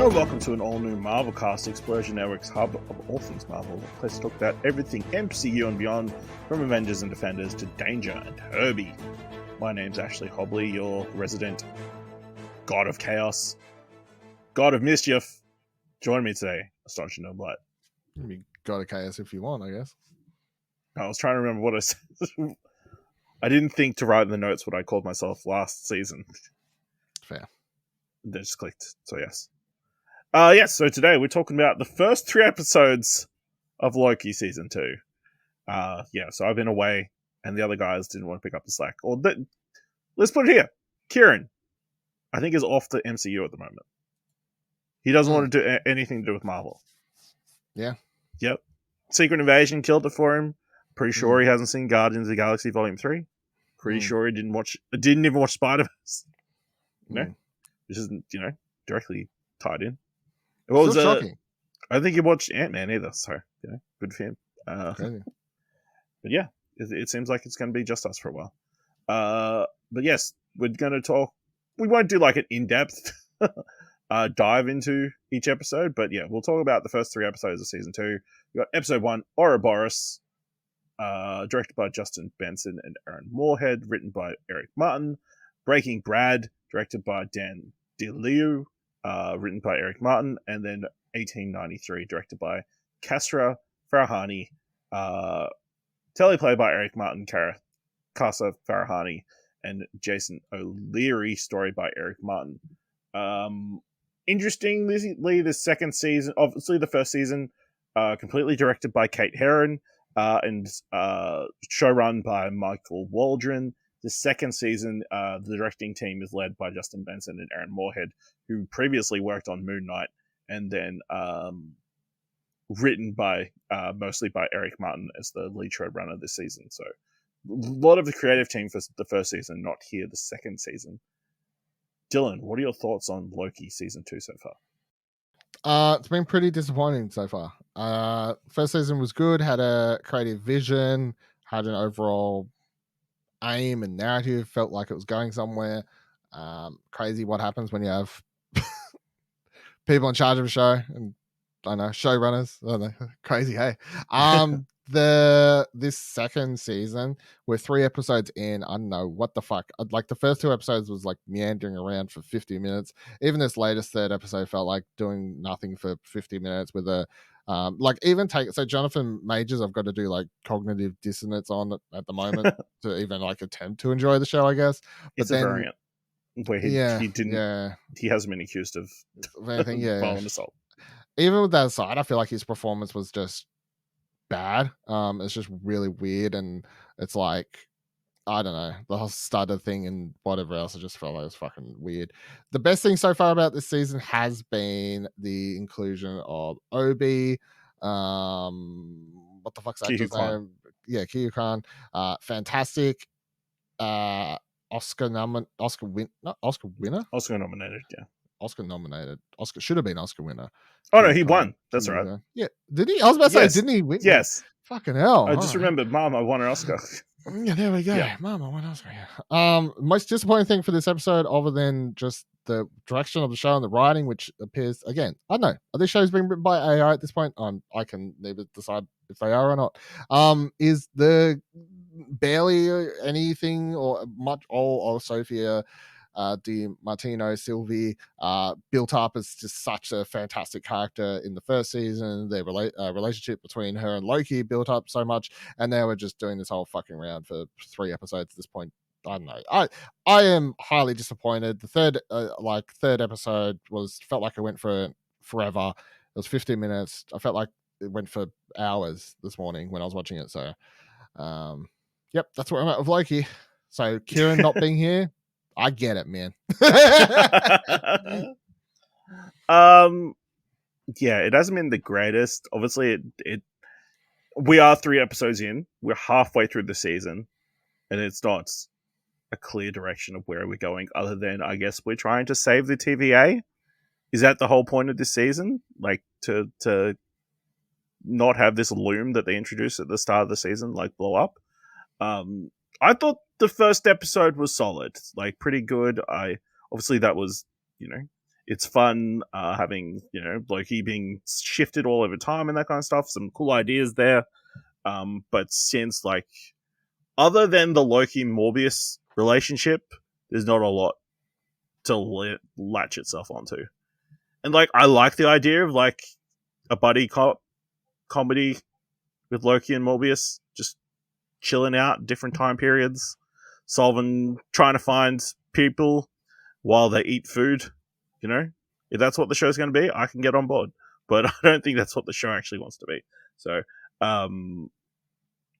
Hello and welcome to an all-new Marvelcast, Explosion Network's hub of all things Marvel, a place to talk about everything MCU and beyond, from Avengers and Defenders to Danger and Herbie. My name's Ashley Hobley, your resident god of chaos, god of mischief. Join me today, Astonishing Dylan Blight. You can be god of chaos if you want, I guess. I was trying to remember what I said. I didn't think to write in the notes what I called myself last season. Fair. They just clicked, so yes. So today we're talking about the first 3 episodes of Loki Season 2. So I've been away, and the other guys didn't want to pick up the slack. Let's put it here. Kieran, I think, is off the MCU at the moment. He doesn't want to do anything to do with Marvel. Yeah. Yep. Secret Invasion killed it for him. Pretty sure he hasn't seen Guardians of the Galaxy Volume 3. Pretty sure he didn't even watch Spider-Verse. No. This isn't, directly tied in. Well, Still shocking. I don't think he watched Ant-Man either, so, good for him. But yeah, it seems like it's going to be just us for a while. But yes, we're going to talk. We won't do like an in-depth dive into each episode, but yeah, we'll talk about the first 3 episodes of Season 2. We got Episode 1, Ouroboros, directed by Justin Benson and Aaron Moorhead, written by Eric Martin. Breaking Brad, directed by Dan DeLeo, written by Eric Martin, and then 1893, directed by Kasra Farahani, teleplay by Eric Martin, Casa Farahani, and Jason O'Leary, story by Eric Martin. Interestingly, the second season, obviously the first season, completely directed by Kate Herron, and showrun by Michael Waldron. The second season, the directing team is led by Justin Benson and Aaron Moorhead, who previously worked on Moon Knight, and then written by mostly by Eric Martin as the lead showrunner this season. So a lot of the creative team for the first season, not here the second season. Dylan, what are your thoughts on Loki Season 2 so far? It's been pretty disappointing so far. First season was good, had a creative vision, had an overall aim and narrative, felt like it was going somewhere. Crazy what happens when you have people in charge of a show, and I don't know, showrunners. I don't know, crazy, hey. This second season, we're 3 episodes in. I don't know what the fuck. Like the first 2 episodes was like meandering around for 50 minutes. Even this latest 3rd episode felt like doing nothing for 50 minutes with a so Jonathan Majors, I've got to do like cognitive dissonance on at the moment to even like attempt to enjoy the show, I guess. But it's a variant where he hasn't been accused of anything. violent assault. Even with that aside, I feel like his performance was just bad. It's just really weird, and it's like, I don't know, the whole stutter thing and whatever else, I just felt like it was fucking weird. The best thing so far about this season has been the inclusion of Obi. What the fuck's that actor's name? Yeah, Kiyu Kwan. Fantastic. Oscar nominated. Yeah. Oscar nominated. Oscar should have been Oscar winner. Oh no, he won. That's right. Yeah, did he? I was about to say, didn't he win? Yes. Fucking hell! I just remembered, Mama won an Oscar. Yeah, there we go. Yeah. Mama won an Oscar. Yeah. Most disappointing thing for this episode, other than just the direction of the show and the writing, which appears again, I don't know, are these shows being written by AI at this point? I can neither decide if they are or not. Is the barely anything or much all of Sophia Martino, Sylvie, built up as just such a fantastic character in the first season. Their relationship between her and Loki built up so much, and they were just doing this whole fucking round for 3 episodes at this point. I don't know. I am highly disappointed. The third episode felt like it went for forever. It was 15 minutes. I felt like it went for hours this morning when I was watching it. So, yep, that's where I'm at with Loki. So Kieran not being here, I get it, man. Yeah, it hasn't been the greatest. Obviously, we are 3 episodes in. We're halfway through the season, and it's not a clear direction of where we're going, other than, I guess, we're trying to save the TVA. Is that the whole point of this season? Like, to not have this loom that they introduced at the start of the season, like, blow up? I thought the first episode was solid, like pretty good. Obviously that was, It's fun having, Loki being shifted all over time and that kind of stuff. Some cool ideas there. But since, like, other than the Loki-Morbius relationship, there's not a lot to latch itself onto. And, like, I like the idea of, like, a buddy cop comedy with Loki and Morbius just chilling out different time periods, trying to find people while they eat food. If that's what the show's going to be, I can get on board. But I don't think that's what the show actually wants to be. So,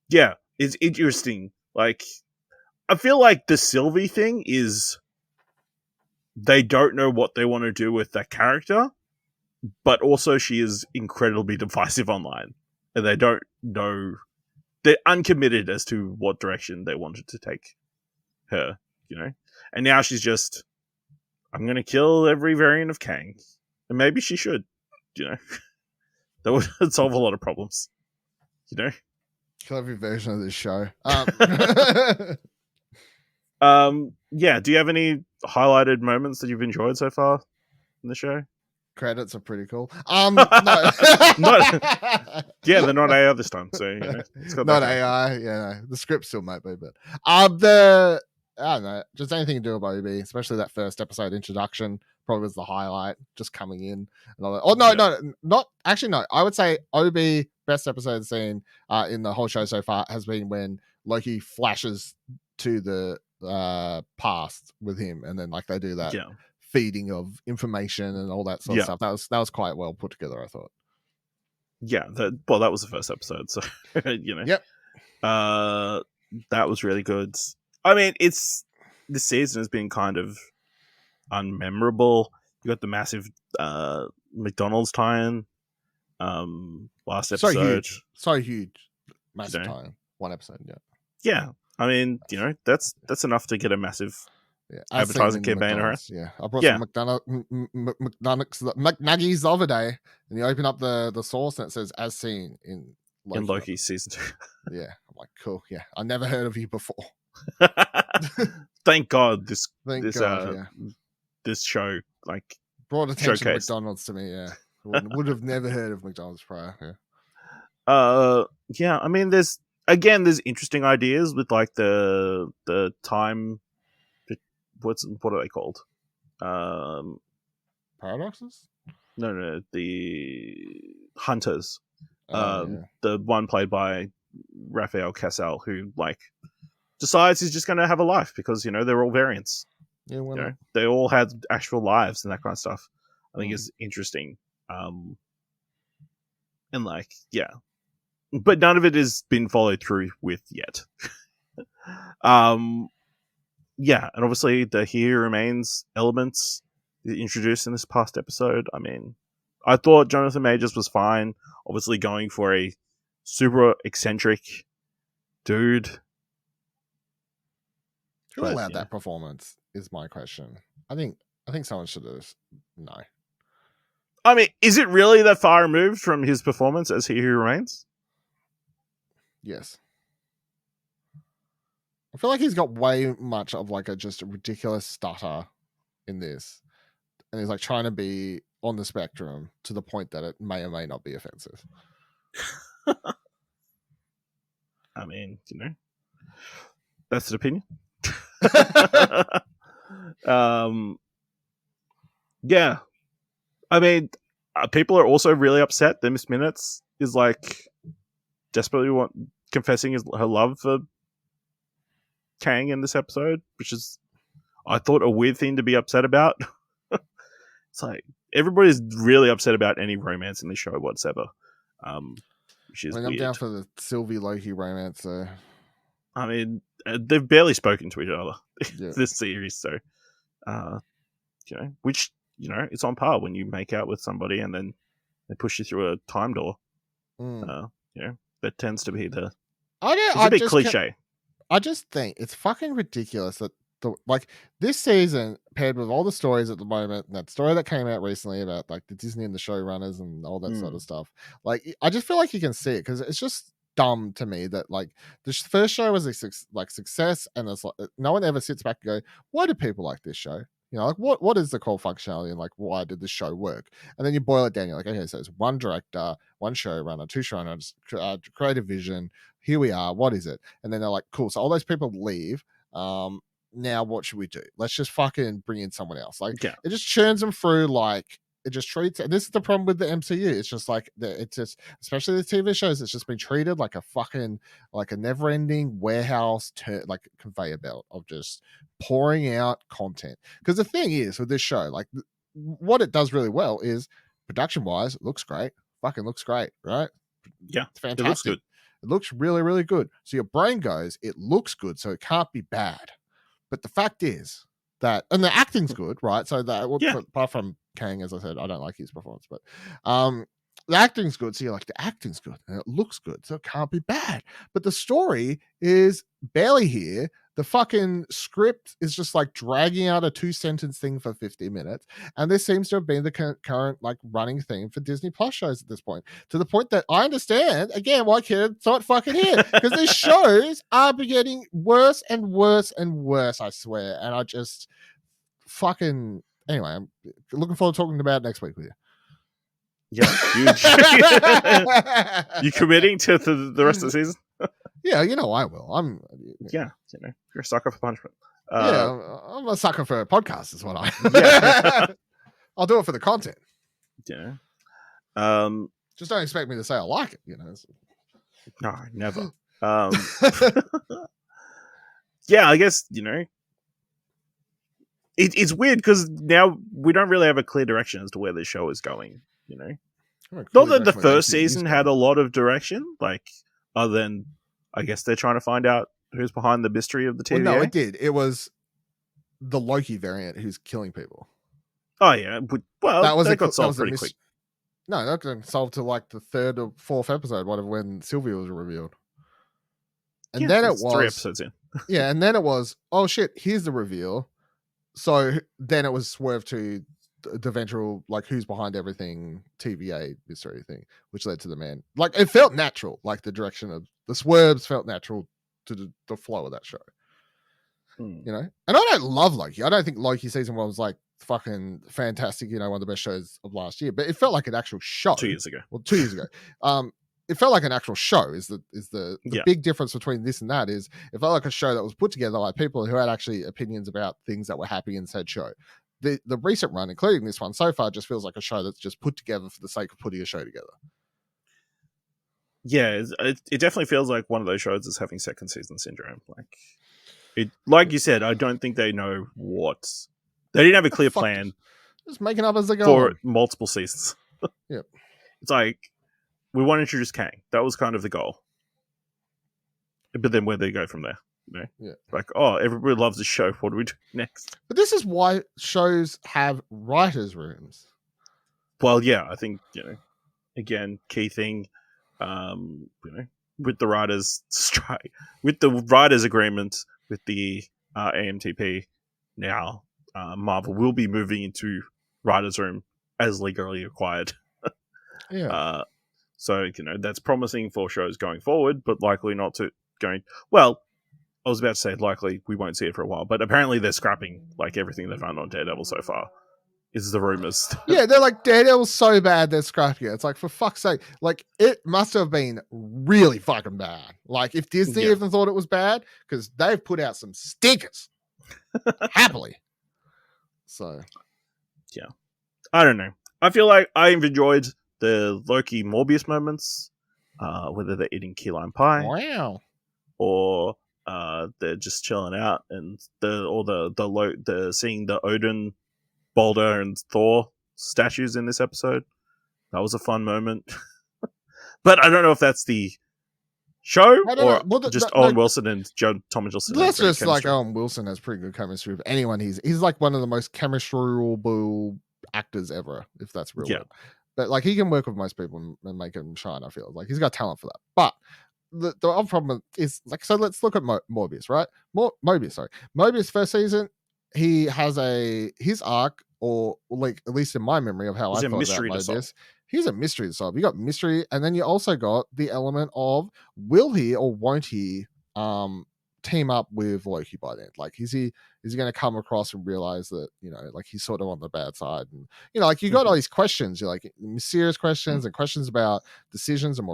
yeah, it's interesting. Like, I feel like the Sylvie thing is they don't know what they want to do with that character, but also she is incredibly divisive online, and they don't know. They're uncommitted as to what direction they wanted to take her, And now she's just, I'm going to kill every variant of Kang. And maybe she should, That would solve a lot of problems, Kill every version of this show. Yeah, do you have any highlighted moments that you've enjoyed so far in the show? Credits are pretty cool. No. Yeah, they're not AI this time, so it's got not AI. Yeah, no, the script still might be, but I don't know, just anything to do with OB, especially that first episode introduction, probably was the highlight, just coming in and all that. Oh no, not actually. No, I would say OB best episode scene in the whole show so far has been when Loki flashes to the past with him, and then like they do that feeding of information and all that sort of stuff. That was quite well put together, I thought. Yeah, that was the first episode, so Yep. That was really good. I mean, this season has been kind of unmemorable. You got the massive McDonald's tie-in last episode. So huge, massive tie-in. One episode, yeah. I mean, that's enough to get a massive advertising campaign around. Yeah, I brought some McNuggies the other day, and you open up the sauce and it says "as seen" in Loki season 2. Yeah, I'm like, cool. Yeah, I never heard of you before. Thank God this show like brought attention to McDonald's to me. Yeah, would have never heard of McDonald's prior. Yeah. I mean, there's interesting ideas with like the time. What are they called? Paradoxes? No, the hunters. The one played by Rafael Casal, who like decides he's just going to have a life because they're all variants. Yeah, they all had actual lives and that kind of stuff. I think is interesting. And like, yeah, but none of it has been followed through with yet. Yeah, and obviously the He Remains elements introduced in this past episode. I mean, I thought Jonathan Majors was fine. Obviously going for a super eccentric dude. Who allowed that performance is my question. I think someone should have. No. I mean, is it really that far removed from his performance as He Who Remains? Yes. I feel like he's got way much of like just a ridiculous stutter in this. And he's like trying to be on the spectrum to the point that it may or may not be offensive. I mean, that's an opinion. Yeah. I mean, people are also really upset that Miss Minutes is like desperately confessing her love for Kang in this episode, which is, I thought, a weird thing to be upset about. It's like everybody's really upset about any romance in the show whatsoever. Which is weird. I'm down for the Sylvie Loki romance. So. I mean, they've barely spoken to each other this series, so which it's on par when you make out with somebody and then they push you through a time door. That tends to be it's a bit cliche. I just think it's fucking ridiculous that this season paired with all the stories at the moment, and that story that came out recently about like the Disney and the showrunners and all that sort of stuff. Like, I just feel like you can see it because it's just dumb to me that like the first show was a success, and it's like no one ever sits back and go, why do people like this show? You know, like what is the core functionality and like why did the show work? And then you boil it down. You're like, okay, so it's one director, one showrunner, two showrunners, creative vision. Here we are. What is it? And then they're like, cool. So all those people leave. Now what should we do? Let's just fucking bring in someone else. Like it just churns them through. Like it just treats. And this is the problem with the MCU. It's just like it's just, especially the TV shows. It's just been treated like a fucking like a never-ending warehouse, like conveyor belt of just pouring out content. Because the thing is with this show, like what it does really well is production-wise, it looks great. Fucking looks great, right? Yeah, it's fantastic. It looks good. It looks really, really good. So your brain goes, it looks good, so it can't be bad. But the fact is that, and the acting's good, right? So that, apart from Kang, as I said, I don't like his performance, but the acting's good. So you're like, the acting's good and it looks good, so it can't be bad. But the story is barely here. The fucking script is just like dragging out a 2-sentence thing for 50 minutes. And this seems to have been the current like running theme for Disney Plus shows at this point, to the point that I understand, again, why kids not fucking here. Because these shows are getting worse and worse and worse, I swear. And I just fucking, anyway, I'm looking forward to talking about it next week with you. Yeah, huge. You committing to the rest of the season? Yeah, you know I will. Yeah, you know, you're a sucker for punishment. I'm a sucker for a podcast, is what I. Yeah. I'll do it for the content. Yeah. Just don't expect me to say I like it. You know. No, never. Yeah, I guess you know. It's weird because now we don't really have a clear direction as to where the show is going. You know, not that the first season had a lot of direction, like other than I guess they're trying to find out who's behind the mystery of the TVA. Well, no, it did. It was the Loki variant who's killing people. Oh yeah, well that got solved pretty quick. No, that got solved to like the 3rd or 4th episode, whatever, when Sylvia was revealed. And then it was 3 episodes in. Yeah, and then it was, oh shit, here's the reveal. So then it was swerved to the eventual, like, who's behind everything TVA mystery thing, which led to the man. Like, it felt natural. Like, the direction of the swerves felt natural to the flow of that show. You know? And I don't love Loki. I don't think Loki season 1 was, like, fucking fantastic, you know, one of the best shows of last year. But it felt like an actual show. 2 years ago. Well, 2 years ago. It felt like an actual show. Is the big difference between this and that is it felt like a show that was put together by people who had actually opinions about things that were happening in said show. The recent run, including this one so far, just feels like a show that's just put together for the sake of putting a show together. Yeah, it definitely feels like one of those shows is having second season syndrome. Like you said, I don't think they know they didn't have a clear plan. Just making up as they go for on. multiple seasons. Yep. It's like we want to introduce Kang. That was kind of the goal. But then where do they go from there? You know? Yeah. Like, oh, everybody loves the show. What do we do next? But this is why shows have writers' rooms. Well, yeah, I think, you know, again, key thing, you know, with the writers' strike, with the writers' agreement with the AMTP now, Marvel will be moving into writers' room as legally required. Yeah. So, you know, that's promising for shows going forward, but likely not to going. Well, I was about to say likely we won't see it for a while, but apparently they're scrapping like everything they've done on Daredevil so far. Is the rumors? Yeah, they're like Daredevil's so bad they're scrapping it. It's like, for fuck's sake, like it must have been really fucking bad. Like if Disney even thought it was bad, because they've put out some stinkers happily. So, yeah, I don't know. I feel like I've enjoyed the Loki Morbius moments, whether they're eating key lime pie, wow, or they're just chilling out, and the seeing the Odin, Balder, and Thor statues in this episode. That was a fun moment, but I don't know if that's the show or just Owen Wilson and Tom Hiddleston. That's just like Owen Wilson has pretty good chemistry with anyone. He's like one of the most chemistryable actors ever, if that's real. Yeah. But like he can work with most people and make them shine. I feel like he's got talent for that. But the other problem is like, so let's look at Morbius, right? Mobius first season, he has his arc, or like at least in my memory of how I thought about Mobius, he's a mystery to solve. You got mystery, and then you also got the element of will he or won't he team up with Loki by then? Like, is he going to come across and realize that, like he's sort of on the bad side? And, like you got all these questions, you're like mysterious questions and questions about decisions and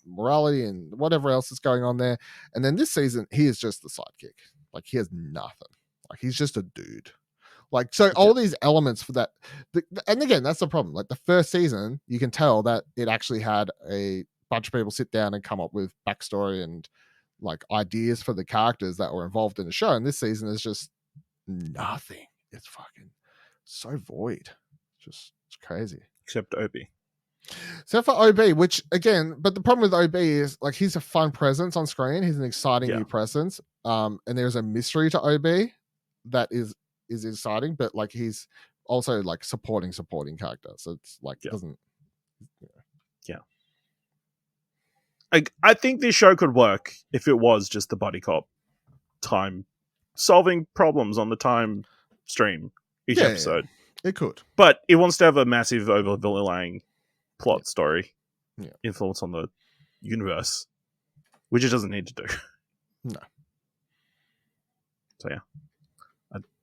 morality and whatever else is going on there. And then this season, he is just the sidekick. Like, he has nothing. Like, he's just a dude. Like, so all these elements for that. And again, that's the problem. Like, the first season, you can tell that it actually had a bunch of people sit down and come up with backstory and like ideas for the characters that were involved in the show. And this season is just nothing. It's fucking so void. It's crazy. Except Obi. Except for OB, which again, but the problem with OB is like he's a fun presence on screen. He's an exciting new presence. And there's a mystery to OB that is exciting, but like he's also like supporting character. So it's like doesn't. Yeah. I think this show could work if it was just the buddy cop time solving problems on the time stream each episode. Yeah, it could. But it wants to have a massive overlaying plot story influence on the universe, which it doesn't need to do. No. So yeah.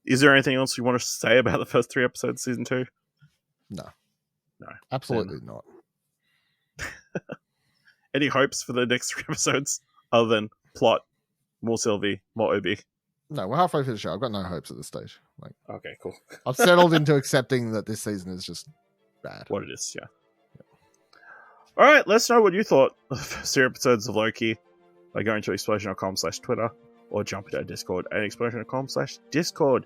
Is there anything else you want to say about the first 3 episodes of season 2? No. Absolutely not. Any hopes for the next 3 episodes other than plot, more Sylvie, more Obi? No, we're halfway through the show. I've got no hopes at this stage. Like, okay, cool. I've settled into accepting that this season is just bad. What it is, yeah. All right, let's know what you thought of the first 3 episodes of Loki by going to explosion.com/Twitter or jump into our Discord at explosion.com/Discord.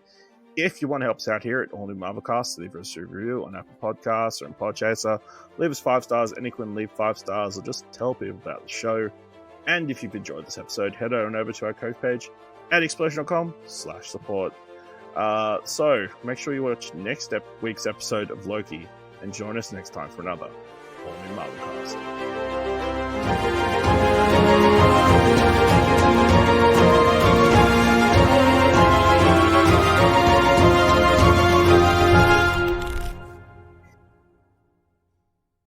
If you want to help us out here at All New Marvelcast, leave us a review on Apple Podcasts or on Podchaser. Leave us 5 stars, and you can leave 5 stars or just tell people about the show. And if you've enjoyed this episode, head on over to our Coke page at explosion.com/support. So make sure you watch next week's episode of Loki and join us next time for another All New Marvelcast.